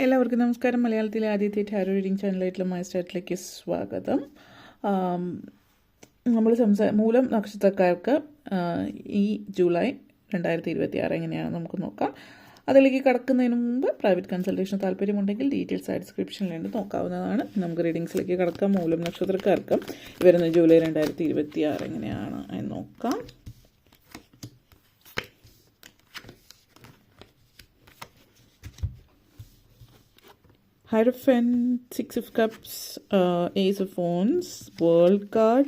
എല്ലാവർക്കും നമസ്കാരം. മലയാളത്തിലെ ആദ്യത്തെ ടാരോ റീഡിംഗ് ചാനലായിട്ടുള്ള മൈ സ്റ്റാർട്ടിലേക്ക് സ്വാഗതം. നമ്മൾ മൂലം നക്ഷത്രക്കാർക്ക് ഈ ജൂലൈ 2026 എങ്ങനെയാണ് നമുക്ക് നോക്കാം. അതിലേക്ക് കടക്കുന്നതിന് മുമ്പ് പ്രൈവറ്റ് കൺസൾട്ടേഷൻ താല്പര്യമുണ്ടെങ്കിൽ ഡീറ്റെയിൽസ് ആയി ഡിസ്ക്രിപ്ഷനിലുണ്ട്, നോക്കാവുന്നതാണ്. നമുക്ക് റീഡിങ്സിലേക്ക് കടക്കാം. മൂലം നക്ഷത്രക്കാർക്ക് വരുന്ന ജൂലൈ 2026 എങ്ങനെയാണ് എന്ന് നോക്കാം. Hierophant, Six of Cups, Ace of Wands, World Card,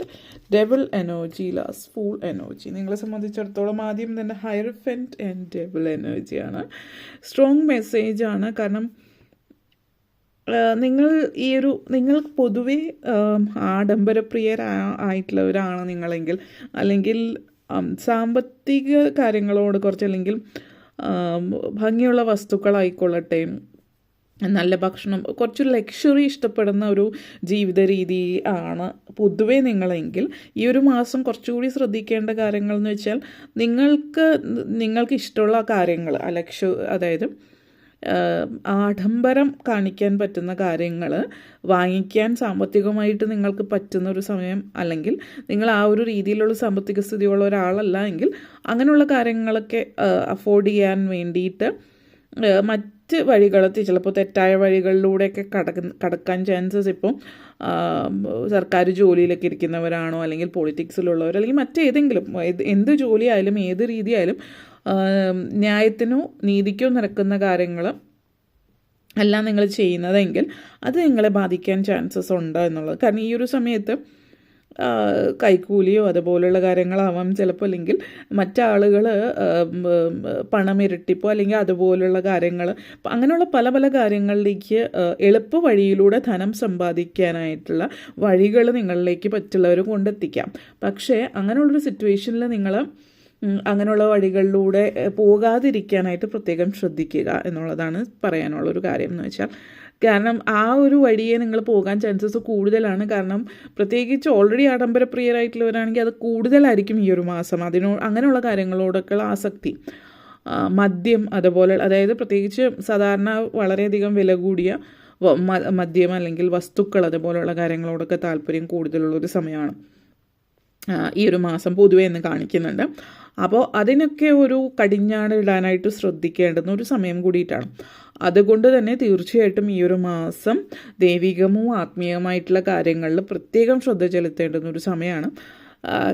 Devil Energy, Last Fool Energy. നിങ്ങളെ സംബന്ധിച്ചിടത്തോളം ആദ്യം തന്നെ ഹൈറഫെൻറ്റ് ആൻഡ് ഡെവിൾ എനർജിയാണ്. സ്ട്രോങ് മെസ്സേജ് ആണ്. കാരണം നിങ്ങൾ പൊതുവെ ആഡംബരപ്രിയരായിട്ടുള്ളവരാണ് നിങ്ങളെങ്കിൽ, അല്ലെങ്കിൽ സാമ്പത്തിക കാര്യങ്ങളോട് കുറച്ച്, അല്ലെങ്കിൽ ഭംഗിയുള്ള വസ്തുക്കളായിക്കൊള്ളട്ടെ, നല്ല ഭക്ഷണം, കുറച്ച് ലക്ഷറി ഇഷ്ടപ്പെടുന്ന ഒരു ജീവിത രീതി ആണ് പൊതുവേ നിങ്ങളെങ്കിൽ, ഈ ഒരു മാസം കുറച്ചുകൂടി ശ്രദ്ധിക്കേണ്ട കാര്യങ്ങൾ എന്ന് വെച്ചാൽ നിങ്ങൾക്ക് ഇഷ്ടമുള്ള കാര്യങ്ങൾ, അതായത് ആഡംബരം കാണിക്കാൻ പറ്റുന്ന കാര്യങ്ങൾ വാങ്ങിക്കാൻ സാമ്പത്തികമായിട്ട് നിങ്ങൾക്ക് പറ്റുന്ന ഒരു സമയം, അല്ലെങ്കിൽ നിങ്ങൾ ആ ഒരു രീതിയിലുള്ള സാമ്പത്തിക സ്ഥിതിയുള്ള ഒരാളല്ല എങ്കിൽ അങ്ങനെയുള്ള കാര്യങ്ങളൊക്കെ അഫോർഡ് ചെയ്യാൻ വേണ്ടിയിട്ട് മറ്റ് വഴികളെത്തി ചിലപ്പോൾ തെറ്റായ വഴികളിലൂടെയൊക്കെ കടക്കാൻ ചാൻസസ് ഇപ്പോൾ സർക്കാർ ജോലിയിലൊക്കെ ഇരിക്കുന്നവരാണോ, അല്ലെങ്കിൽ പൊളിറ്റിക്സിലുള്ളവർ, അല്ലെങ്കിൽ മറ്റേതെങ്കിലും എന്ത് ജോലിയായാലും ഏത് രീതിയായാലും ന്യായത്തിനോ നീതിക്കോ നിരക്കുന്ന കാര്യങ്ങൾ അല്ല നിങ്ങൾ ചെയ്യുന്നതെങ്കിൽ അത് നിങ്ങളെ ബാധിക്കാൻ ചാൻസസ് ഉണ്ട് എന്നുള്ളത്. കാരണം ഈ ഒരു സമയത്ത് കൈക്കൂലിയോ അതുപോലുള്ള കാര്യങ്ങളാവാം ചിലപ്പോൾ, അല്ലെങ്കിൽ മറ്റാളുകൾ പണം ഇരട്ടിപ്പോ അല്ലെങ്കിൽ അതുപോലുള്ള കാര്യങ്ങൾ, അങ്ങനെയുള്ള പല പല കാര്യങ്ങളിലേക്ക് എളുപ്പ വഴിയിലൂടെ ധനം സമ്പാദിക്കാനായിട്ടുള്ള വഴികൾ നിങ്ങളിലേക്ക് മറ്റുള്ളവർ കൊണ്ടെത്തിക്കാം. പക്ഷേ അങ്ങനെയുള്ളൊരു സിറ്റുവേഷനിൽ നിങ്ങൾ അങ്ങനെയുള്ള വഴികളിലൂടെ പോകാതിരിക്കാനായിട്ട് പ്രത്യേകം ശ്രദ്ധിക്കുക എന്നുള്ളതാണ് പറയാനുള്ളൊരു കാര്യം. എന്ന് വെച്ചാൽ, കാരണം ആ ഒരു വഴിയെ നിങ്ങൾ പോകാൻ ചാൻസസ് കൂടുതലാണ്. കാരണം പ്രത്യേകിച്ച് ഓൾറെഡി ആഡംബരപ്രിയരായിട്ടുള്ളവരാണെങ്കിൽ അത് കൂടുതലായിരിക്കും ഈ ഒരു മാസം. അങ്ങനെയുള്ള കാര്യങ്ങളോടൊക്കെയുള്ള ആസക്തി, മദ്യം അതുപോലെ, അതായത് പ്രത്യേകിച്ച് സാധാരണ വളരെയധികം വില കൂടിയ മദ്യം അല്ലെങ്കിൽ വസ്തുക്കൾ അതുപോലെയുള്ള കാര്യങ്ങളോടൊക്കെ താല്പര്യം കൂടുതലുള്ളൊരു സമയമാണ് ഈ ഒരു മാസം പൊതുവേ എന്ന് കാണിക്കുന്നുണ്ട്. അപ്പോൾ അതിനൊക്കെ ഒരു കടിഞ്ഞാണ് ഇടാനായിട്ട് ശ്രദ്ധിക്കേണ്ടുന്ന ഒരു സമയം കൂടിയിട്ടാണ്. അതുകൊണ്ട് തന്നെ തീർച്ചയായിട്ടും ഈ ഒരു മാസം ദൈവികമോ ആത്മീയമായിട്ടുള്ള കാര്യങ്ങളിൽ പ്രത്യേകം ശ്രദ്ധ ചെലുത്തേണ്ടുന്ന ഒരു സമയമാണ്.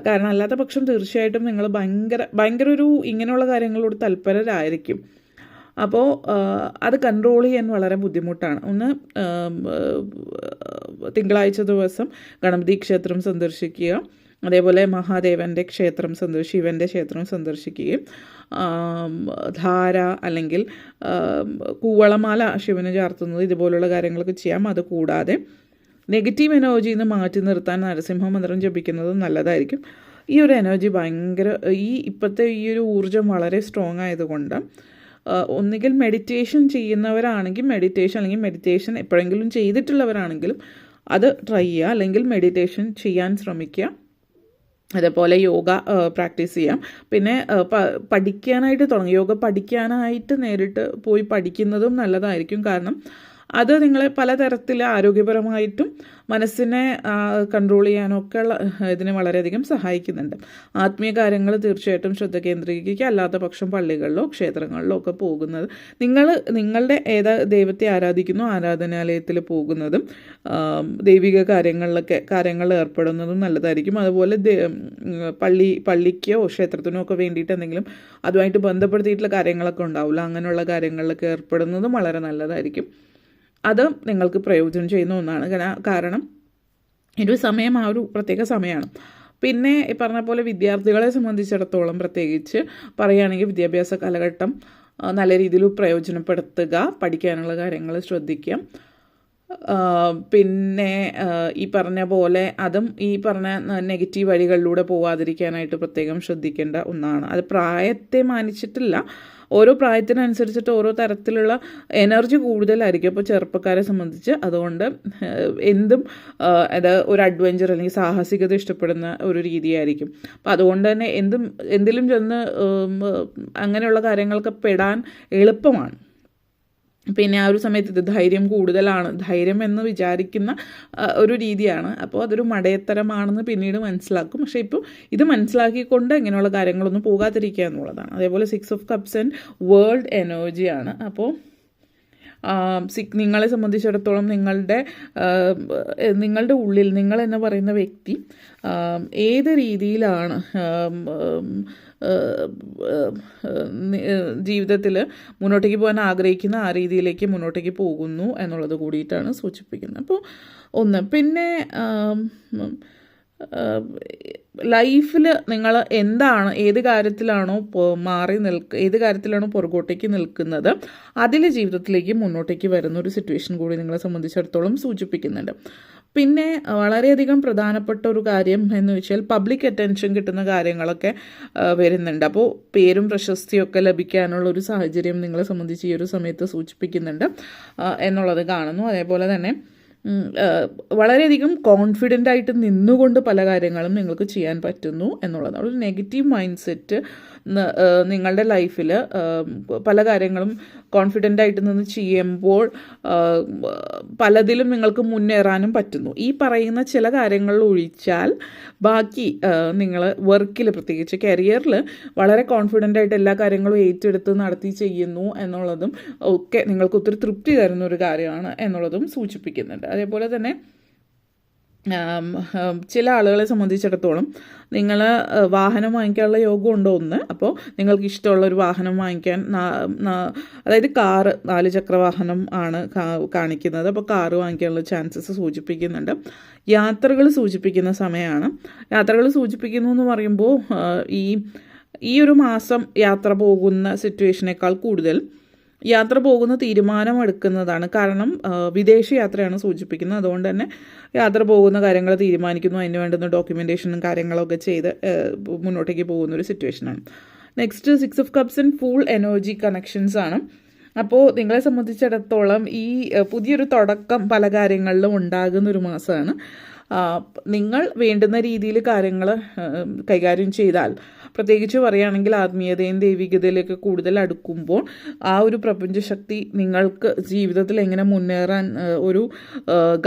കാരണം അല്ലാത്ത പക്ഷം തീർച്ചയായിട്ടും നിങ്ങൾ ഭയങ്കര ഒരു ഇങ്ങനെയുള്ള കാര്യങ്ങളോട് തൽപരരായിരിക്കും. അപ്പോൾ അത് കൺട്രോൾ ചെയ്യാൻ വളരെ ബുദ്ധിമുട്ടാണ്. ഒന്ന്, തിങ്കളാഴ്ച ദിവസം ഗണപതി ക്ഷേത്രം സന്ദർശിക്കുക, അതേപോലെ മഹാദേവൻ്റെ ക്ഷേത്രം ശിവൻ്റെ ക്ഷേത്രം സന്ദർശിക്കുകയും ധാര അല്ലെങ്കിൽ കൂവളമാല ശിവന് ചാർത്തുന്നത്, ഇതുപോലുള്ള കാര്യങ്ങളൊക്കെ ചെയ്യാം. അതുകൂടാതെ നെഗറ്റീവ് എനർജിയിൽ നിന്ന് മാറ്റി നിർത്താൻ നരസിംഹ മന്ത്രം ജപിക്കുന്നത് നല്ലതായിരിക്കും. ഈ ഒരു എനർജി ഇപ്പോഴത്തെ ഈ ഒരു ഊർജ്ജം വളരെ സ്ട്രോങ് ആയതുകൊണ്ട് ഒന്നുകിൽ മെഡിറ്റേഷൻ ചെയ്യുന്നവരാണെങ്കിൽ അല്ലെങ്കിൽ മെഡിറ്റേഷൻ എപ്പോഴെങ്കിലും ചെയ്തിട്ടുള്ളവരാണെങ്കിലും അത് ട്രൈ ചെയ്യുക, അല്ലെങ്കിൽ മെഡിറ്റേഷൻ ചെയ്യാൻ ശ്രമിക്കുക. അതേപോലെ യോഗ പ്രാക്ടീസ് ചെയ്യാം. പിന്നെ പഠിക്കാനായിട്ട് യോഗ പഠിക്കാനായിട്ട് നേരിട്ട് പോയി പഠിക്കുന്നതും നല്ലതായിരിക്കും. കാരണം അത് നിങ്ങളെ പലതരത്തിൽ ആരോഗ്യപരമായിട്ടും മനസ്സിനെ കൺട്രോൾ ചെയ്യാനൊക്കെ ഇതിനെ വളരെയധികം സഹായിക്കുന്നുണ്ട്. ആത്മീയ കാര്യങ്ങൾ തീർച്ചയായിട്ടും ശ്രദ്ധ കേന്ദ്രീകരിക്കുക. അല്ലാത്ത പക്ഷം പള്ളികളിലോ ക്ഷേത്രങ്ങളിലോ ഒക്കെ പോകുന്നത്, നിങ്ങളുടെ ദൈവത്തെ ആരാധിക്കുന്നു ആരാധനാലയത്തിൽ പോകുന്നതും ദൈവിക കാര്യങ്ങളിൽ ഏർപ്പെടുന്നതും നല്ലതായിരിക്കും. അതുപോലെ പള്ളിക്കോ ക്ഷേത്രത്തിനോ ഒക്കെ വേണ്ടിയിട്ട് എന്തെങ്കിലും അതുമായിട്ട് ബന്ധപ്പെടുത്തിയിട്ടുള്ള കാര്യങ്ങളൊക്കെ ഉണ്ടാവില്ല, അങ്ങനെയുള്ള കാര്യങ്ങളിലൊക്കെ ഏർപ്പെടുന്നതും വളരെ നല്ലതായിരിക്കും. അത് നിങ്ങൾക്ക് പ്രയോജനം ചെയ്യുന്ന ഒന്നാണ്. കാരണം ഒരു സമയം ആ ഒരു പ്രത്യേക സമയമാണ്. പിന്നെ ഈ പറഞ്ഞ പോലെ വിദ്യാർത്ഥികളെ സംബന്ധിച്ചിടത്തോളം പ്രത്യേകിച്ച് പറയുകയാണെങ്കിൽ വിദ്യാഭ്യാസ കാലഘട്ടം നല്ല രീതിയിൽ പ്രയോജനപ്പെടുത്തുക, പഠിക്കാനുള്ള കാര്യങ്ങൾ ശ്രദ്ധിക്കുക. പിന്നെ ഈ പറഞ്ഞ പോലെ അതും ഈ പറഞ്ഞ നെഗറ്റീവ് വഴികളിലൂടെ പോവാതിരിക്കാനായിട്ട് പ്രത്യേകം ശ്രദ്ധിക്കേണ്ട ഒന്നാണ്. അത് പ്രായത്തെ മാനിച്ചിട്ടില്ല, ഓരോ പ്രായത്തിനനുസരിച്ചിട്ട് ഓരോ തരത്തിലുള്ള എനർജി കൂടുതലായിരിക്കും ഇപ്പോൾ ചെറുപ്പക്കാരെ സംബന്ധിച്ച്. അതുകൊണ്ട് എന്തും ഒരു അഡ്വഞ്ചർ അല്ലെങ്കിൽ സാഹസികത ഇഷ്ടപ്പെടുന്ന ഒരു രീതിയായിരിക്കും. അപ്പോൾ അതുകൊണ്ട് തന്നെ എന്തിലും ചെന്ന് അങ്ങനെയുള്ള കാര്യങ്ങളൊക്കെ പെടാൻ എളുപ്പമാണ്. പിന്നെ ആ ഒരു സമയത്ത് ഇത് ധൈര്യം കൂടുതലാണ്, ധൈര്യം എന്ന് വിചാരിക്കുന്ന ഒരു രീതിയാണ്. അപ്പോൾ അതൊരു മടയത്തരമാണെന്ന് പിന്നീട് മനസ്സിലാക്കും. പക്ഷേ ഇപ്പോൾ ഇത് മനസ്സിലാക്കിക്കൊണ്ട് ഇങ്ങനെയുള്ള കാര്യങ്ങളൊന്നും പോകാതിരിക്കുക എന്നുള്ളതാണ്. അതേപോലെ 6 ഓഫ് കപ്സ് ആൻഡ് വേൾഡ് എനർജിയാണ്. അപ്പോൾ നിങ്ങളെ സംബന്ധിച്ചിടത്തോളം നിങ്ങളുടെ ഉള്ളിൽ നിങ്ങൾ എന്ന് പറയുന്ന വ്യക്തി ഏത് രീതിയിലാണ് ജീവിതത്തിൽ മുന്നോട്ടേക്ക് പോകാൻ ആഗ്രഹിക്കുന്ന ആ രീതിയിലേക്ക് മുന്നോട്ടേക്ക് പോകുന്നു എന്നുള്ളത് കൂടിയിട്ടാണ് സൂചിപ്പിക്കുന്നത്. അപ്പോൾ ഒന്ന് പിന്നെ ലൈഫിൽ നിങ്ങൾ എന്താണ് ഏത് കാര്യത്തിലാണോ ഏത് കാര്യത്തിലാണോ പുറകോട്ടേക്ക് നിൽക്കുന്നത് അതിൽ ജീവിതത്തിലേക്ക് മുന്നോട്ടേക്ക് വരുന്ന ഒരു സിറ്റുവേഷൻ കൂടി നിങ്ങളെ സംബന്ധിച്ചിടത്തോളം സൂചിപ്പിക്കുന്നുണ്ട്. പിന്നെ വളരെയധികം പ്രധാനപ്പെട്ട ഒരു കാര്യം എന്ന് വെച്ചാൽ പബ്ലിക് അറ്റൻഷൻ കിട്ടുന്ന കാര്യങ്ങളൊക്കെ വരുന്നുണ്ട്. അപ്പോൾ പേരും പ്രശസ്തിയൊക്കെ ലഭിക്കാനുള്ള ഒരു സാഹചര്യം നിങ്ങളെ സംബന്ധിച്ച് ഈ ഒരു സമയത്ത് സൂചിപ്പിക്കുന്നുണ്ട് എന്നുള്ളത് കാണുന്നു. അതേപോലെ തന്നെ വളരെയധികം കോൺഫിഡൻ്റ് ആയിട്ട് നിന്നുകൊണ്ട് പല കാര്യങ്ങളും നിങ്ങൾക്ക് ചെയ്യാൻ പറ്റുന്നു എന്നുള്ളതാണ്. ഒരു നെഗറ്റീവ് മൈൻഡ് സെറ്റ് നിങ്ങളുടെ ലൈഫിൽ പല കാര്യങ്ങളും കോൺഫിഡൻ്റ് ആയിട്ട് നിന്ന് ചെയ്യുമ്പോൾ പലതിലും നിങ്ങൾക്ക് മുന്നേറാനും പറ്റുന്നു. ഈ പറയുന്ന ചില കാര്യങ്ങളിൽ ഒഴിച്ചാൽ ബാക്കി നിങ്ങൾ വർക്കിൽ പ്രത്യേകിച്ച് കരിയറിൽ വളരെ കോൺഫിഡൻ്റ് ആയിട്ട് എല്ലാ കാര്യങ്ങളും ഏറ്റെടുത്ത് നടത്തി ചെയ്യുന്നു എന്നുള്ളതും ഒക്കെ നിങ്ങൾക്ക് ഒത്തിരി തൃപ്തി തരുന്ന ഒരു കാര്യമാണ് എന്നുള്ളതും സൂചിപ്പിക്കുന്നുണ്ട്. അതേപോലെ തന്നെ ചില ആളുകളെ സംബന്ധിച്ചിടത്തോളം നിങ്ങൾ വാഹനം വാങ്ങിക്കാനുള്ള യോഗം ഉണ്ടോ ഒന്ന്. അപ്പോൾ നിങ്ങൾക്ക് ഇഷ്ടമുള്ളൊരു വാഹനം വാങ്ങിക്കാൻ അതായത് കാറ് 4 ചക്ര വാഹനം ആണ് കാണിക്കുന്നത്. അപ്പോൾ കാറ് വാങ്ങിക്കാനുള്ള ചാൻസസ് സൂചിപ്പിക്കുന്നുണ്ട്. യാത്രകൾ സൂചിപ്പിക്കുന്ന സമയമാണ്. യാത്രകൾ സൂചിപ്പിക്കുന്നു എന്ന് പറയുമ്പോൾ ഈ ഒരു മാസം യാത്ര പോകുന്ന സിറ്റുവേഷനേക്കാൾ കൂടുതൽ യാത്ര പോകുന്ന തീരുമാനമെടുക്കുന്നതാണ്. കാരണം വിദേശ യാത്രയാണ് സൂചിപ്പിക്കുന്നത്. അതുകൊണ്ട് തന്നെ യാത്ര പോകുന്ന കാര്യങ്ങൾ തീരുമാനിക്കുന്നു, അതിന് വേണ്ടുന്ന ഡോക്യുമെൻറ്റേഷനും കാര്യങ്ങളൊക്കെ ചെയ്ത് മുന്നോട്ടേക്ക് പോകുന്ന ഒരു സിറ്റുവേഷനാണ്. Next 6 of cups and full energy connections ആണ്. അപ്പോൾ നിങ്ങളെ സംബന്ധിച്ചിടത്തോളം ഈ പുതിയൊരു തുടക്കം പല കാര്യങ്ങളിലും ഉണ്ടാകുന്ന ഒരു മാസമാണ്. നിങ്ങൾ വേണ്ടുന്ന രീതിയിൽ കാര്യങ്ങൾ കൈകാര്യം ചെയ്താൽ, പ്രത്യേകിച്ച് പറയുകയാണെങ്കിൽ ആത്മീയതയും ദൈവികതയിലേക്ക് കൂടുതൽ അടുക്കുമ്പോൾ ആ ഒരു പ്രപഞ്ചശക്തി നിങ്ങൾക്ക് ജീവിതത്തിൽ എങ്ങനെ മുന്നേറാൻ ഒരു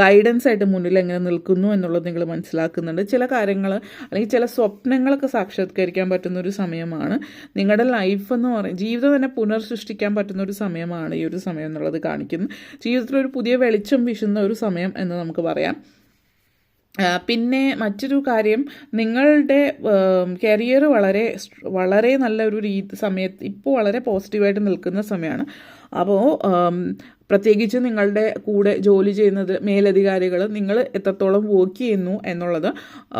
ഗൈഡൻസ് ആയിട്ട് മുന്നിൽ എങ്ങനെ നിൽക്കുന്നു എന്നുള്ളത് നിങ്ങൾ മനസ്സിലാക്കുന്നുണ്ട്. ചില കാര്യങ്ങൾ അല്ലെങ്കിൽ ചില സ്വപ്നങ്ങളൊക്കെ സാക്ഷാത്കരിക്കാൻ പറ്റുന്ന ഒരു സമയമാണ്. നിങ്ങളുടെ ലൈഫ് എന്ന് പറയുന്നത് ജീവിതം തന്നെ പുനർസൃഷ്ടിക്കാൻ പറ്റുന്ന ഒരു സമയമാണ് ഈ ഒരു സമയം എന്നുള്ളത് കാണിക്കുന്നു. ജീവിതത്തിൽ ഒരു പുതിയ വെളിച്ചം വീശുന്ന ഒരു സമയം എന്ന് നമുക്ക് പറയാം. പിന്നെ മറ്റൊരു കാര്യം, നിങ്ങളുടെ കരിയർ വളരെ നല്ലൊരു സമയത്ത് ഇപ്പോൾ വളരെ പോസിറ്റീവായിട്ട് നിൽക്കുന്ന സമയമാണ്. അപ്പോൾ പ്രത്യേകിച്ച് നിങ്ങളുടെ കൂടെ ജോലി ചെയ്യുന്നത് മേലധികാരികൾ നിങ്ങൾ എത്രത്തോളം വർക്ക് ചെയ്യുന്നു എന്നുള്ളത്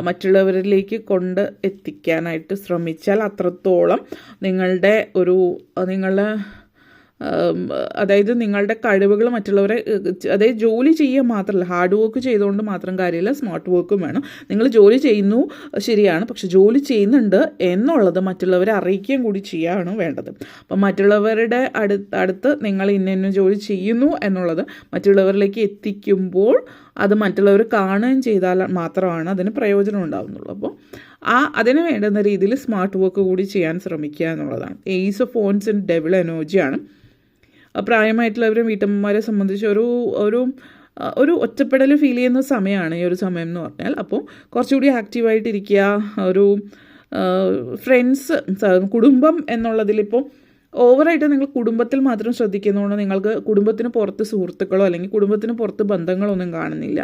മറ്റുള്ളവരിലേക്ക് കൊണ്ട് എത്തിക്കാനായിട്ട് ശ്രമിച്ചാൽ അത്രത്തോളം നിങ്ങളുടെ അതായത് നിങ്ങളുടെ കഴിവുകൾ മറ്റുള്ളവരെ, അതായത് ജോലി ചെയ്യുക മാത്രമല്ല, ഹാർഡ് വർക്ക് ചെയ്തുകൊണ്ട് മാത്രം കാര്യമില്ല, സ്മാർട്ട് വർക്കും വേണം. നിങ്ങൾ ജോലി ചെയ്യുന്നു ശരിയാണ്, പക്ഷെ ജോലി ചെയ്യുന്നുണ്ട് എന്നുള്ളത് മറ്റുള്ളവരെ അറിയിക്കുകയും കൂടി ചെയ്യുകയാണ് വേണ്ടത്. അപ്പം മറ്റുള്ളവരുടെ അടുത്ത് നിങ്ങൾ ഇന്ന ജോലി ചെയ്യുന്നു എന്നുള്ളത് മറ്റുള്ളവരിലേക്ക് എത്തിക്കുമ്പോൾ അത് മറ്റുള്ളവർ കാണുകയും ചെയ്താൽ മാത്രമാണ് അതിന് പ്രയോജനം ഉണ്ടാകുന്നുള്ളൂ. അപ്പോൾ അതിന് വേണ്ടുന്ന രീതിയിൽ സ്മാർട്ട് വർക്ക് കൂടി ചെയ്യാൻ ശ്രമിക്കുക എന്നുള്ളതാണ്. Ace of phones and devil എനർജിയാണ്. പ്രായമായിട്ടുള്ളവരും വീട്ടമ്മമാരെ സംബന്ധിച്ച് ഒരു ഒറ്റപ്പെടൽ ഫീൽ ചെയ്യുന്ന സമയമാണ് ഈ ഒരു സമയം എന്ന് പറഞ്ഞാൽ. അപ്പോൾ കുറച്ചുകൂടി ആക്റ്റീവായിട്ടിരിക്കുക. ഒരു ഫ്രണ്ട്സ്, കുടുംബം എന്നുള്ളതിലിപ്പോൾ ഓവറായിട്ട് നിങ്ങൾ കുടുംബത്തിൽ മാത്രം ശ്രദ്ധിക്കുന്നതുകൊണ്ട് നിങ്ങൾക്ക് കുടുംബത്തിന് പുറത്ത് സുഹൃത്തുക്കളോ അല്ലെങ്കിൽ കുടുംബത്തിന് പുറത്ത് ബന്ധങ്ങളോ ഒന്നും കാണുന്നില്ല.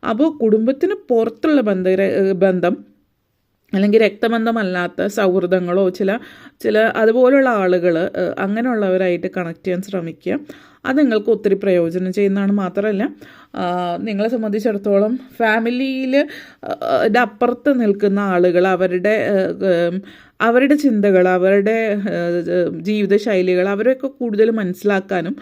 അപ്പോൾ കുടുംബത്തിന് പുറത്തുള്ള ബന്ധം അല്ലെങ്കിൽ രക്തബന്ധമല്ലാത്ത സൗഹൃദങ്ങളോ ചില അതുപോലുള്ള ആളുകൾ അങ്ങനെയുള്ളവരായിട്ട് കണക്ട് ചെയ്യാൻ ശ്രമിക്കുക. അത് നിങ്ങൾക്ക് ഒത്തിരി പ്രയോജനം ചെയ്യുന്നതാണ്. മാത്രമല്ല നിങ്ങളെ സംബന്ധിച്ചിടത്തോളം ഫാമിലിയിൽ അപ്പുറത്ത് നിൽക്കുന്ന ആളുകൾ അവരുടെ ചിന്തകൾ, അവരുടെ ജീവിതശൈലികൾ അവരെയൊക്കെ കൂടുതൽ മനസ്സിലാക്കാനും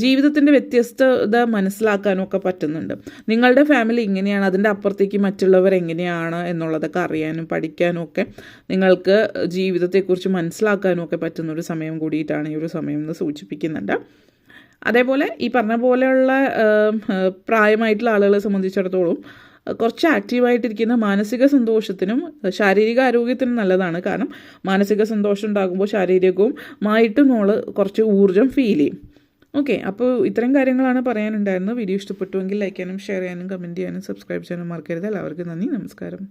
ജീവിതത്തിൻ്റെ വ്യത്യസ്തത മനസ്സിലാക്കാനും ഒക്കെ പറ്റുന്നുണ്ട്. നിങ്ങളുടെ ഫാമിലി ഇങ്ങനെയാണ്, അതിൻ്റെ അപ്പുറത്തേക്ക് മറ്റുള്ളവർ എങ്ങനെയാണ് എന്നുള്ളതൊക്കെ അറിയാനും പഠിക്കാനും ഒക്കെ നിങ്ങൾക്ക് ജീവിതത്തെക്കുറിച്ച് മനസ്സിലാക്കാനും ഒക്കെ പറ്റുന്നൊരു സമയം കൂടിയിട്ടാണ് ഈ ഒരു സമയം എന്ന് സൂചിപ്പിക്കുന്നുണ്ട്. അതേപോലെ ഈ പറഞ്ഞ പോലെയുള്ള പ്രായമായിട്ടുള്ള ആളുകളെ സംബന്ധിച്ചിടത്തോളം കുറച്ച് ആക്റ്റീവായിട്ടിരിക്കുന്ന മാനസിക സന്തോഷത്തിനും ശാരീരിക ആരോഗ്യത്തിനും നല്ലതാണ്. കാരണം മാനസിക സന്തോഷം ഉണ്ടാകുമ്പോൾ ശാരീരികവുമായിട്ടും നമ്മൾ കുറച്ച് ഊർജ്ജം ഫീൽ ചെയ്യും. ഓക്കെ, അപ്പോൾ ഇത്തരം കാര്യങ്ങളാണ് പറയാനുണ്ടായിരുന്നത്. വീഡിയോ ഇഷ്ടപ്പെട്ടുവെങ്കിൽ ലൈക്ക് ചെയ്യാനും ഷെയർ ചെയ്യാനും കമൻറ്റ് ചെയ്യാനും സബ്സ്ക്രൈബ് ചെയ്യാനും മറക്കരുത്. എല്ലാവർക്കും നന്ദി, നമസ്കാരം.